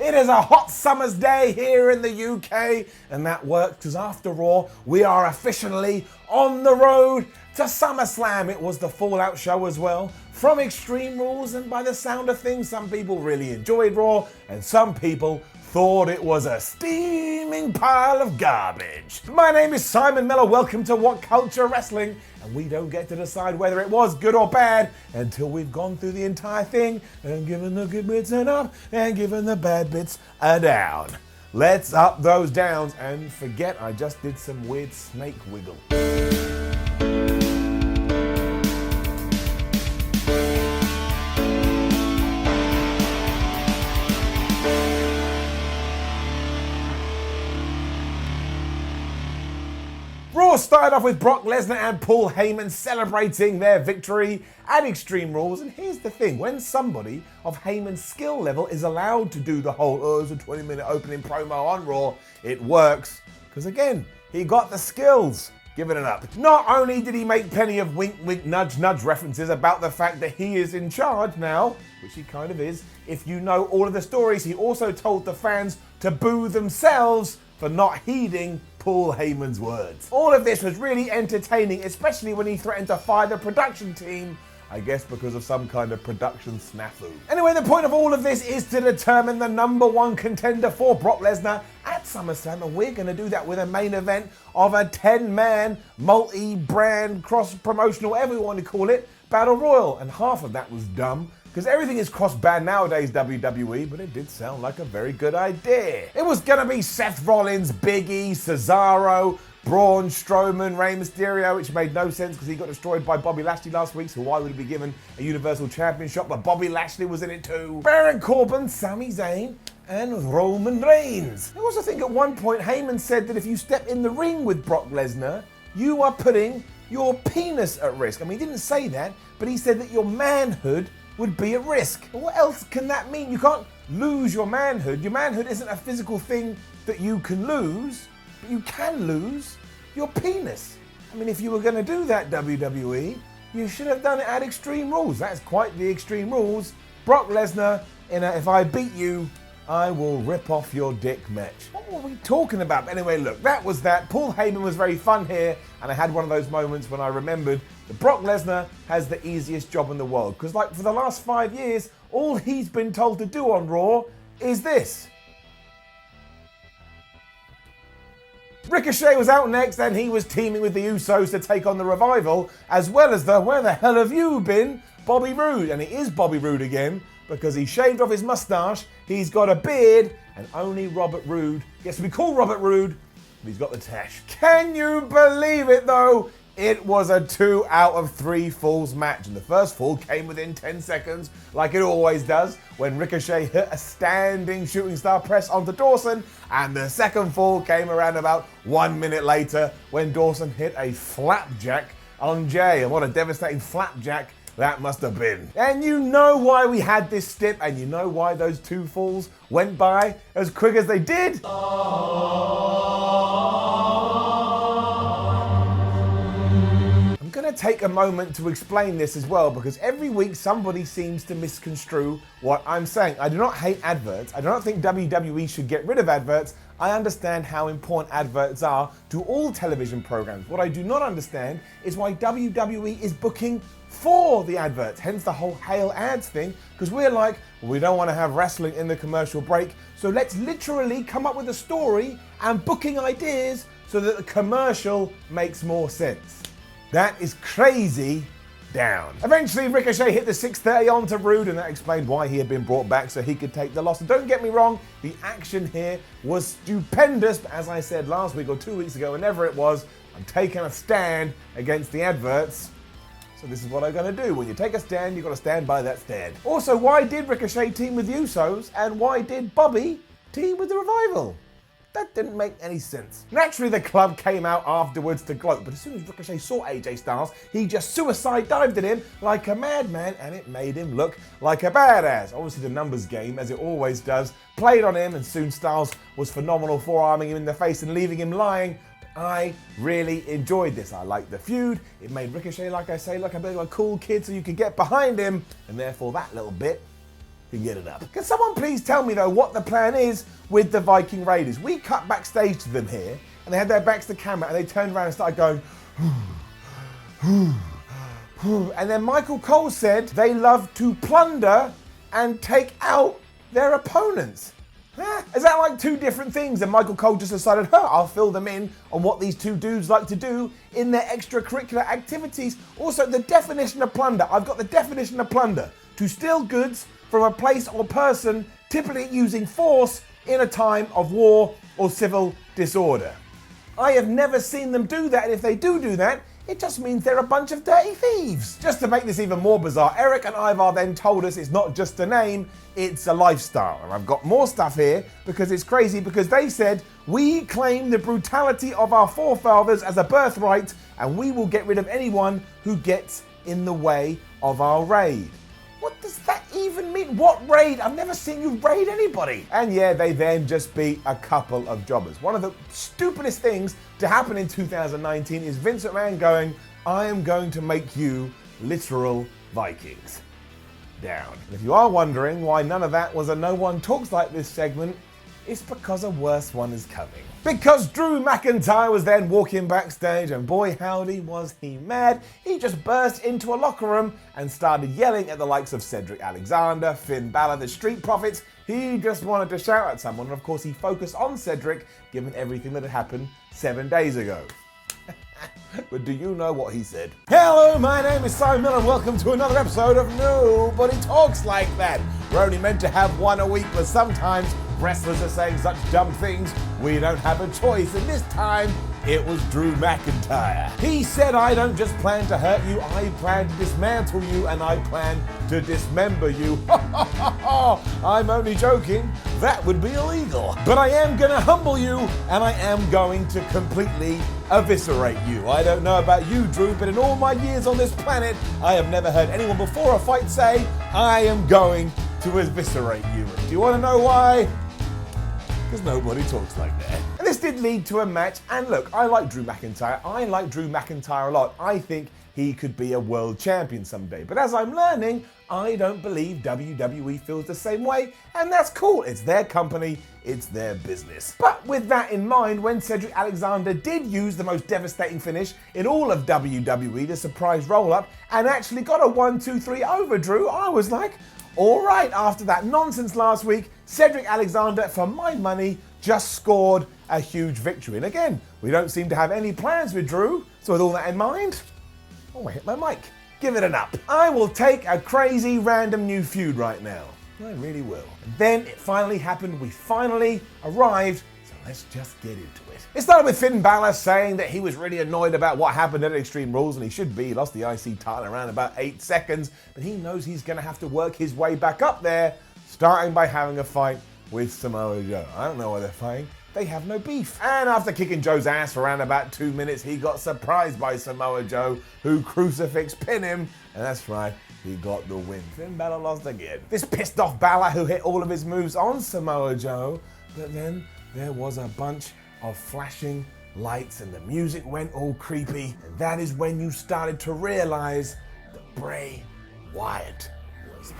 It is a hot summer's day here in the UK, and that works because after Raw, we are officially on the road to SummerSlam. It was the Fallout show as well, from Extreme Rules, and by the sound of things, some people really enjoyed Raw, and some people thought it was a steaming pile of garbage. My name is Simon Miller, welcome to WhatCulture Wrestling, and we don't get to decide whether it was good or bad until we've gone through the entire thing and given the good bits an up and given the bad bits a down. Let's up those downs and forget I just did some weird snake wiggle. Raw started off with Brock Lesnar and Paul Heyman celebrating their victory at Extreme Rules, and here's the thing, when somebody of Heyman's skill level is allowed to do the whole, it's a 20-minute opening promo on Raw, it works, because again, he got the skills. Giving it up. Not only did he make plenty of wink, wink, nudge, nudge references about the fact that he is in charge now, which he kind of is, if you know all of the stories, he also told the fans to boo themselves for not heeding Paul Heyman's words. All of this was really entertaining, especially when he threatened to fire the production team, I guess because of some kind of production snafu. Anyway, the point of all of this is to determine the number one contender for Brock Lesnar at SummerSlam, and we're going to do that with a main event of a 10-man, multi-brand, cross-promotional, whatever you want to call it, Battle Royal. And half of that was dumb, because everything is cross-banned nowadays, WWE, but it did sound like a very good idea. It was going to be Seth Rollins, Big E, Cesaro, Braun Strowman, Rey Mysterio, which made no sense because he got destroyed by Bobby Lashley last week, so why would he be given a Universal Championship? But Bobby Lashley was in it too. Baron Corbin, Sami Zayn, and Roman Reigns. I also think at one point Heyman said that if you step in the ring with Brock Lesnar, you are putting your penis at risk. I mean, he didn't say that, but he said that your manhood would be at risk. But what else can that mean? You can't lose your manhood. Your manhood isn't a physical thing that you can lose, but you can lose your penis. I mean, if you were going to do that, WWE, you should have done it at Extreme Rules. That's quite the Extreme Rules. Brock Lesnar in a if I beat you, I will rip off your dick match. What were we talking about? Anyway, look, that was that. Paul Heyman was very fun here, and I had one of those moments when I remembered that Brock Lesnar has the easiest job in the world. Because like for the last 5 years, all he's been told to do on Raw is this. Ricochet was out next, and he was teaming with the Usos to take on the Revival, as well as the where the hell have you been, Bobby Roode. And it is Bobby Roode again, because he shaved off his mustache, he's got a beard, and only Robert Roode gets to be called Robert Roode, but he's got the tash. Can you believe it though? It was a 2 out of 3 falls match, and the first fall came within 10 seconds, like it always does, when Ricochet hit a standing shooting star press onto Dawson, and the second fall came around about 1 minute later, when Dawson hit a flapjack on Jay, and what a devastating flapjack that must have been. And you know why we had this stip, and you know why those 2 falls went by as quick as they did? I'm going to take a moment to explain this as well, because every week somebody seems to misconstrue what I'm saying. I do not hate adverts. I do not think WWE should get rid of adverts. I understand how important adverts are to all television programs. What I do not understand is why WWE is booking for the adverts, hence the whole hail ads thing, because we're like, well, we don't want to have wrestling in the commercial break, so let's literally come up with a story and booking ideas so that the commercial makes more sense. That is crazy down. Eventually, Ricochet hit the 630 onto Roode, and that explained why he had been brought back so he could take the loss. And don't get me wrong, the action here was stupendous, but as I said last week or 2 weeks ago, whenever it was, I'm taking a stand against the adverts. So this is what I'm going to do. When you take a stand, you've got to stand by that stand. Also, why did Ricochet team with Usos, and why did Bobby team with the Revival? That didn't make any sense. Naturally, the club came out afterwards to gloat, but as soon as Ricochet saw AJ Styles, he just suicide dived at him like a madman, and it made him look like a badass. Obviously, the numbers game, as it always does, played on him, and soon Styles was phenomenal, forearming him in the face and leaving him lying. I really enjoyed this. I liked the feud. It made Ricochet, like I say, like a bit of a cool kid so you could get behind him, and therefore that little bit can get it up. Can someone please tell me though what the plan is with the Viking Raiders? We cut backstage to them here and they had their backs to camera and they turned around and started going, and then Michael Cole said they love to plunder and take out their opponents. Is that like two different things? And Michael Cole just decided, I'll fill them in on what these two dudes like to do in their extracurricular activities. Also, the definition of plunder. I've got the definition of plunder. To steal goods from a place or person, typically using force in a time of war or civil disorder. I have never seen them do that, and if they do that, it just means they're a bunch of dirty thieves. Just to make this even more bizarre, Eric and Ivar then told us it's not just a name, it's a lifestyle. And I've got more stuff here because it's crazy, because they said, we claim the brutality of our forefathers as a birthright and we will get rid of anyone who gets in the way of our raid. What does that even mean? What raid? I've never seen you raid anybody. And yeah, they then just beat a couple of jobbers. One of the stupidest things to happen in 2019 is Vince McMahon going, I am going to make you literal Vikings. Down. And if you are wondering why none of that was a No One Talks Like This segment, it's because a worse one is coming. Because Drew McIntyre was then walking backstage and boy howdy was he mad. He just burst into a locker room and started yelling at the likes of Cedric Alexander, Finn Balor, the Street Profits. He just wanted to shout at someone, and of course he focused on Cedric given everything that had happened 7 days ago. But do you know what he said? Hello, my name is Simon Miller and welcome to another episode of Nobody Talks Like That. We're only meant to have one a week, but sometimes wrestlers are saying such dumb things, we don't have a choice. And this time, it was Drew McIntyre. He said, I don't just plan to hurt you, I plan to dismantle you and I plan to dismember you. I'm only joking, that would be illegal. But I am gonna humble you and I am going to completely eviscerate you. I don't know about you, Drew, but in all my years on this planet, I have never heard anyone before a fight say, I am going to eviscerate you. And do you wanna know why? Because nobody talks like that. And this did lead to a match, and look, I like Drew McIntyre. I like Drew McIntyre a lot. I think he could be a world champion someday. But as I'm learning, I don't believe WWE feels the same way, and that's cool. It's their company, it's their business. But with that in mind, when Cedric Alexander did use the most devastating finish in all of WWE, the surprise roll-up, and actually got a 1-2-3 over Drew, I was like, all right, after that nonsense last week, Cedric Alexander, for my money, just scored a huge victory. And again, we don't seem to have any plans with Drew, so with all that in mind, I hit my mic. Give it an up. I will take a crazy random new feud right now. I really will. And then it finally happened. We finally arrived. So let's just get into it. It started with Finn Balor saying that he was really annoyed about what happened at Extreme Rules, and he should be. He lost the IC title around about 8 seconds, but he knows he's going to have to work his way back up there, starting by having a fight with Samoa Joe. I don't know why they're fighting. They have no beef. And after kicking Joe's ass for around about 2 minutes, he got surprised by Samoa Joe, who crucifix pinned him. And that's right, he got the win. Finn Balor lost again. This pissed off Balor, who hit all of his moves on Samoa Joe. But then there was a bunch of flashing lights and the music went all creepy. And that is when you started to realize that Bray Wyatt was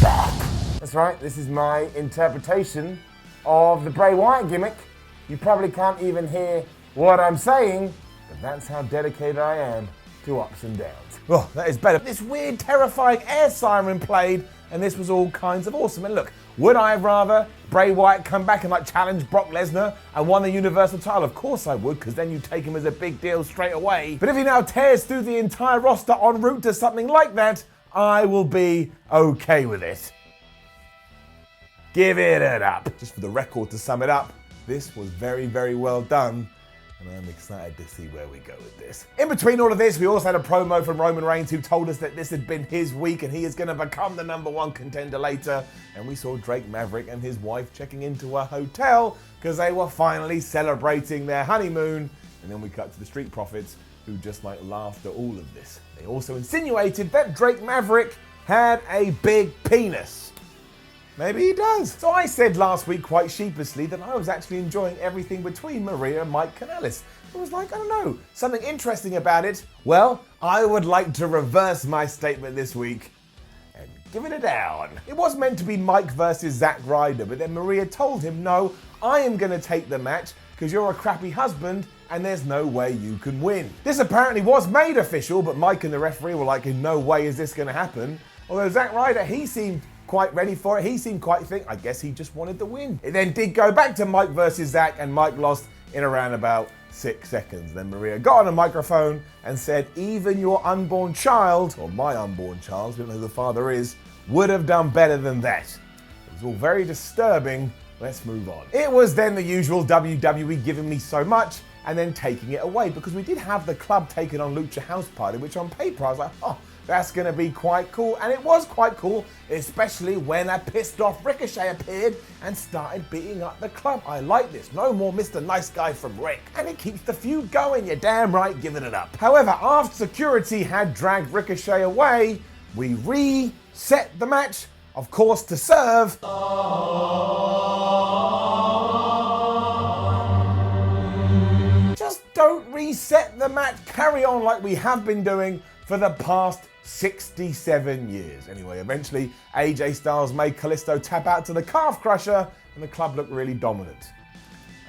back. That's right, this is my interpretation of the Bray Wyatt gimmick. You probably can't even hear what I'm saying, but that's how dedicated I am to ups and downs. Oh, that is better. This weird, terrifying air siren played, and this was all kinds of awesome. And look, would I rather Bray Wyatt come back and challenge Brock Lesnar and won the Universal title? Of course I would, because then you take him as a big deal straight away. But if he now tears through the entire roster en route to something like that, I will be okay with it. Give it up. Just for the record, to sum it up, this was very, very well done, and I'm excited to see where we go with this. In between all of this, we also had a promo from Roman Reigns, who told us that this had been his week and he is going to become the #1 contender later. And we saw Drake Maverick and his wife checking into a hotel because they were finally celebrating their honeymoon. And then we cut to the Street Profits, who just laughed at all of this. They also insinuated that Drake Maverick had a big penis. Maybe he does. So I said last week quite sheepishly that I was actually enjoying everything between Maria and Mike Canales. It was I don't know, something interesting about it. Well, I would like to reverse my statement this week and give it a down. It was meant to be Mike versus Zack Ryder, but then Maria told him, no, I am going to take the match because you're a crappy husband and there's no way you can win. This apparently was made official, but Mike and the referee were like, in no way is this going to happen. Although Zack Ryder, he seemed quite ready for it. He seemed quite I guess he just wanted to win. It then did go back to Mike versus Zack, and Mike lost in around about 6 seconds. Then Maria got on a microphone and said, even your unborn child, or my unborn child, we don't know who the father is, would have done better than that. It was all very disturbing. Let's move on. It was then the usual WWE giving me so much and then taking it away, because we did have the club taking on Lucha House Party, which on paper I was like, oh, that's going to be quite cool. And it was quite cool, especially when a pissed off Ricochet appeared and started beating up the club. I like this. No more Mr. Nice Guy from Rick. And it keeps the feud going. You're damn right giving it up. However, after security had dragged Ricochet away, we reset the match, of course, to serve. Just don't reset the match. Carry on like we have been doing for the past 67 years. Anyway, eventually AJ Styles made Kalisto tap out to the calf crusher and the club looked really dominant.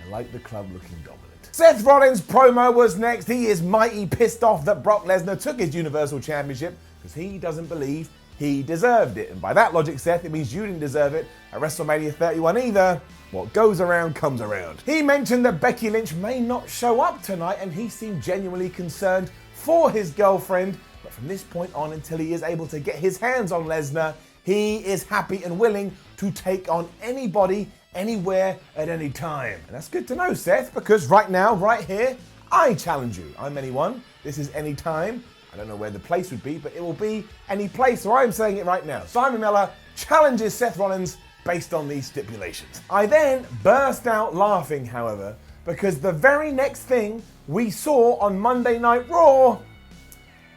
I like the club looking dominant. Seth Rollins' promo was next. He is mighty pissed off that Brock Lesnar took his Universal Championship because he doesn't believe he deserved it. And by that logic, Seth, it means you didn't deserve it at WrestleMania 31 either. What goes around comes around. He mentioned that Becky Lynch may not show up tonight and he seemed genuinely concerned for his girlfriend. But from this point on, until he is able to get his hands on Lesnar, he is happy and willing to take on anybody, anywhere, at any time. And that's good to know, Seth, because right now, right here, I challenge you. I'm anyone. This is any time. I don't know where the place would be, but it will be any place, so I'm saying it right now. Simon Miller challenges Seth Rollins based on these stipulations. I then burst out laughing, however, because the very next thing we saw on Monday Night Raw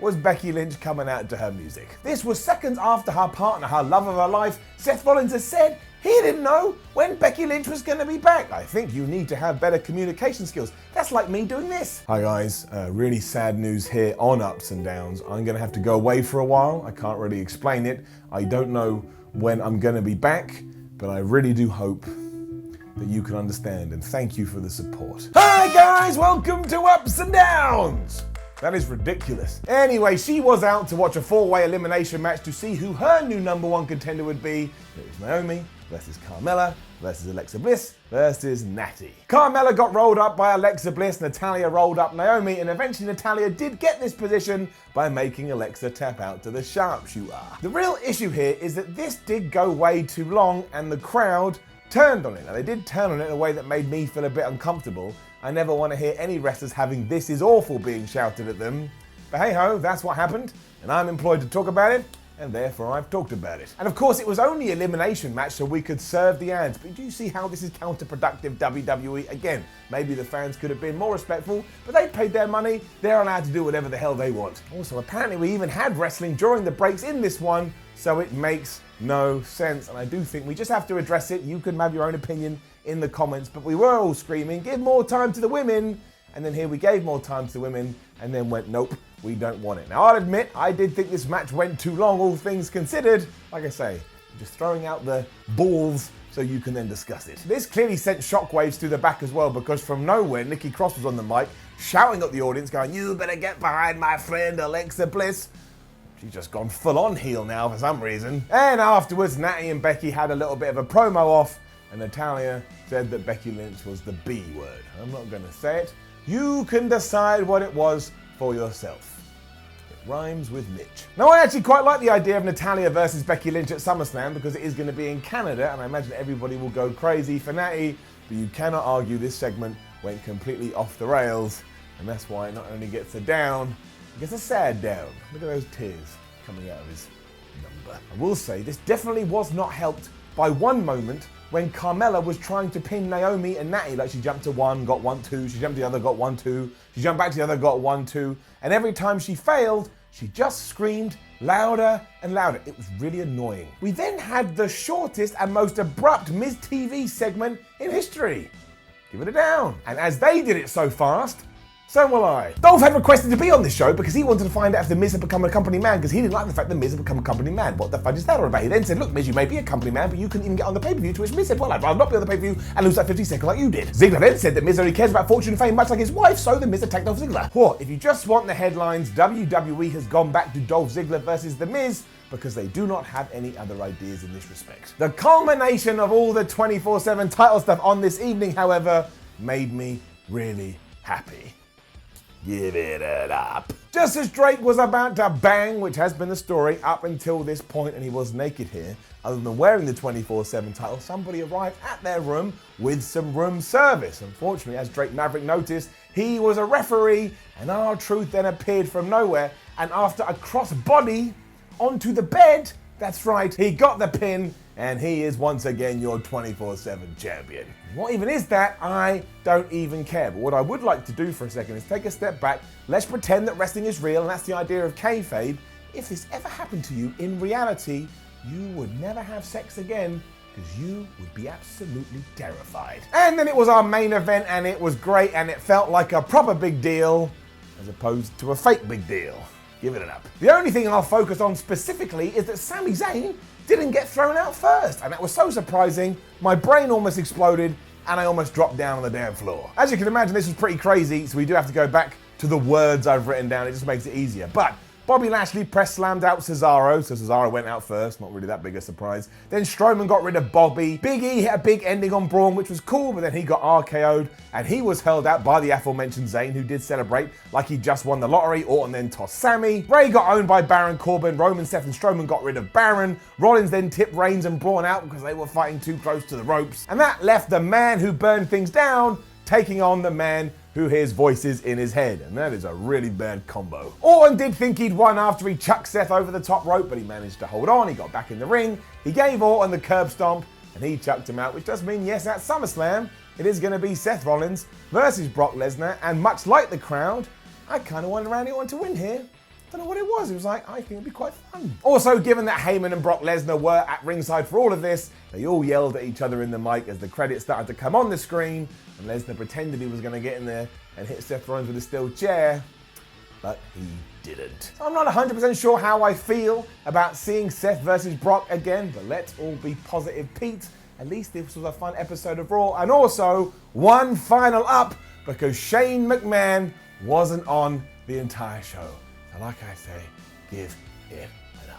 was Becky Lynch coming out to her music. This was seconds after her partner, her love of her life, Seth Rollins, has said he didn't know when Becky Lynch was going to be back. I think you need to have better communication skills. That's like me doing this. Hi guys, really sad news here on Ups and Downs. I'm going to have to go away for a while. I can't really explain it. I don't know when I'm going to be back, but I really do hope that you can understand, and thank you for the support. Hi guys, welcome to Ups and Downs. That is ridiculous. Anyway, she was out to watch a 4-way elimination match to see who her new #1 contender would be. It was Naomi versus Carmella versus Alexa Bliss versus Natty. Carmella got rolled up by Alexa Bliss, Natalya rolled up Naomi, and eventually Natalya did get this position by making Alexa tap out to the sharpshooter. The real issue here is that this did go way too long and the crowd turned on it. Now they did turn on it in a way that made me feel a bit uncomfortable. I never want to hear any wrestlers having "this is awful" being shouted at them. But hey ho, that's what happened, and I'm employed to talk about it, and therefore I've talked about it. And of course it was only an elimination match so we could serve the ads, but do you see how this is counterproductive, WWE? Again, maybe the fans could have been more respectful, but they paid their money, they're allowed to do whatever the hell they want. Also, apparently we even had wrestling during the breaks in this one, so it makes no sense, and I do think we just have to address it. You can have your own opinion in the comments, but we were all screaming, give more time to the women, and then here we gave more time to the women, and then went, nope, we don't want it. Now I'll admit, I did think this match went too long, all things considered. Like I say, I'm just throwing out the balls so you can then discuss it. This clearly sent shockwaves through the back as well, because from nowhere, Nikki Cross was on the mic, shouting at the audience, going, you better get behind my friend Alexa Bliss. She's just gone full on heel now for some reason. And afterwards, Natty and Becky had a little bit of a promo off, and Natalya said that Becky Lynch was the B word. I'm not going to say it. You can decide what it was for yourself. It rhymes with Mitch. Now, I actually quite like the idea of Natalya versus Becky Lynch at SummerSlam because it is going to be in Canada, and I imagine everybody will go crazy for Natty, but you cannot argue this segment went completely off the rails, and that's why it not only gets a down, it gets a sad down. Look at those tears coming out of his number. I will say, this definitely was not helped by one moment when Carmella was trying to pin Naomi and Natty. Like, she jumped to one, got 1-2, she jumped to the other, got 1-2, she jumped back to the other, got 1-2, and every time she failed, she just screamed louder and louder. It was really annoying. We then had the shortest and most abrupt Miz TV segment in history. Give it a down. And as they did it so fast, So will I. Dolph had requested to be on this show because he wanted to find out if The Miz had become a company man because he didn't like the fact that Miz had become a company man. What the fudge is that all about? He then said, look, Miz, you may be a company man, but you couldn't even get on the pay-per-view, to which Miz said, well, I'd rather not be on the pay-per-view and lose that 50 seconds like you did. Ziggler then said that Miz only cares about fortune and fame, much like his wife, so the Miz attacked Dolph Ziggler. What? If you just want the headlines, WWE has gone back to Dolph Ziggler versus The Miz because they do not have any other ideas in this respect. The culmination of all the 24/7 title stuff on this evening, however, made me really happy. Give it up. Just as Drake was about to bang, which has been the story up until this point, and he was naked here, other than wearing the 24/7 title, somebody arrived at their room with some room service. Unfortunately, as Drake Maverick noticed, he was a referee, and R-Truth then appeared from nowhere, and after a crossbody onto the bed, that's right, he got the pin, and he is once again your 24/7 champion. What even is that? I don't even care. But what I would like to do for a second is take a step back. Let's pretend that wrestling is real, and that's the idea of kayfabe. If this ever happened to you in reality, you would never have sex again because you would be absolutely terrified. And then it was our main event, and it was great, and it felt like a proper big deal as opposed to a fake big deal. Give it up. The only thing I'll focus on specifically is that Sami Zayn didn't get thrown out first, and that was so surprising, my brain almost exploded, and I almost dropped down on the damn floor. As you can imagine, this was pretty crazy, so we do have to go back to the words I've written down. It just makes it easier. But Bobby Lashley press slammed out Cesaro, so Cesaro went out first, not really that big a surprise. Then Strowman got rid of Bobby. Big E hit a big ending on Braun, which was cool, but then he got RKO'd, and he was held out by the aforementioned Zayn, who did celebrate like he just won the lottery. Orton then tossed Sammy. Bray got owned by Baron Corbin. Roman, Seth, and Strowman got rid of Baron. Rollins then tipped Reigns and Braun out because they were fighting too close to the ropes. And that left the man who burned things down taking on the man who hears voices in his head, and that is a really bad combo. Orton did think he'd won after he chucked Seth over the top rope, but he managed to hold on. He got back in the ring. He gave Orton the curb stomp, and he chucked him out, which does mean, yes, at SummerSlam, it is going to be Seth Rollins versus Brock Lesnar, and much like the crowd, I kind of wanted Randy Orton to win here. Don't know what it was. It was like, I think it'd be quite fun. Also, given that Heyman and Brock Lesnar were at ringside for all of this, they all yelled at each other in the mic as the credits started to come on the screen, and Lesnar pretended he was going to get in there and hit Seth Rollins with a steel chair, but he didn't. So I'm not 100% sure how I feel about seeing Seth versus Brock again, but let's all be positive Pete. At least this was a fun episode of Raw, and also one final up because Shane McMahon wasn't on the entire show. So like I say, give it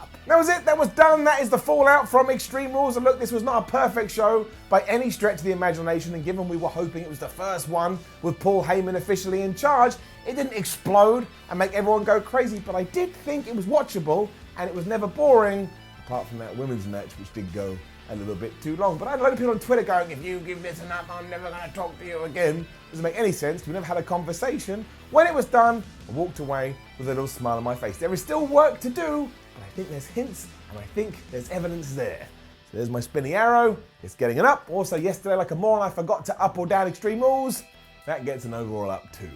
up. That was it. That was done. That is the fallout from Extreme Rules. And look, this was not a perfect show by any stretch of the imagination. And given we were hoping it was the first one with Paul Heyman officially in charge, it didn't explode and make everyone go crazy. But I did think it was watchable and it was never boring, apart from that women's match, which did go a little bit too long. But I had a lot of people on Twitter going, if you give this enough, I'm never going to talk to you again. Doesn't make any sense. We never had a conversation. When it was done, I walked away with a little smile on my face. There is still work to do, but I think there's hints and I think there's evidence there. So there's my spinning arrow. It's getting an up. Also, yesterday, like a moron, I forgot to up or down Extreme Rules. That gets an overall up too.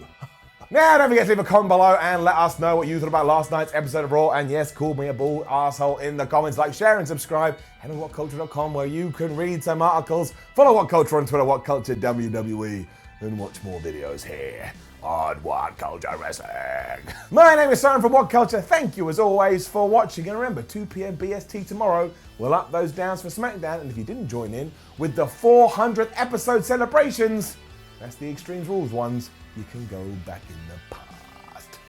Now, don't forget to leave a comment below and let us know what you thought about last night's episode of Raw. And yes, call me a bald arsehole in the comments. Like, share, and subscribe. Head on WhatCulture.com where you can read some articles. Follow WhatCulture on Twitter, WhatCulture WWE, and watch more videos here on WhatCulture Wrestling. My name is Simon from WhatCulture. Thank you as always for watching. And remember, 2 p.m. BST tomorrow, we'll up those downs for SmackDown. And if you didn't join in with the 400th episode celebrations, that's the Extreme Rules ones, you can go back in the pub.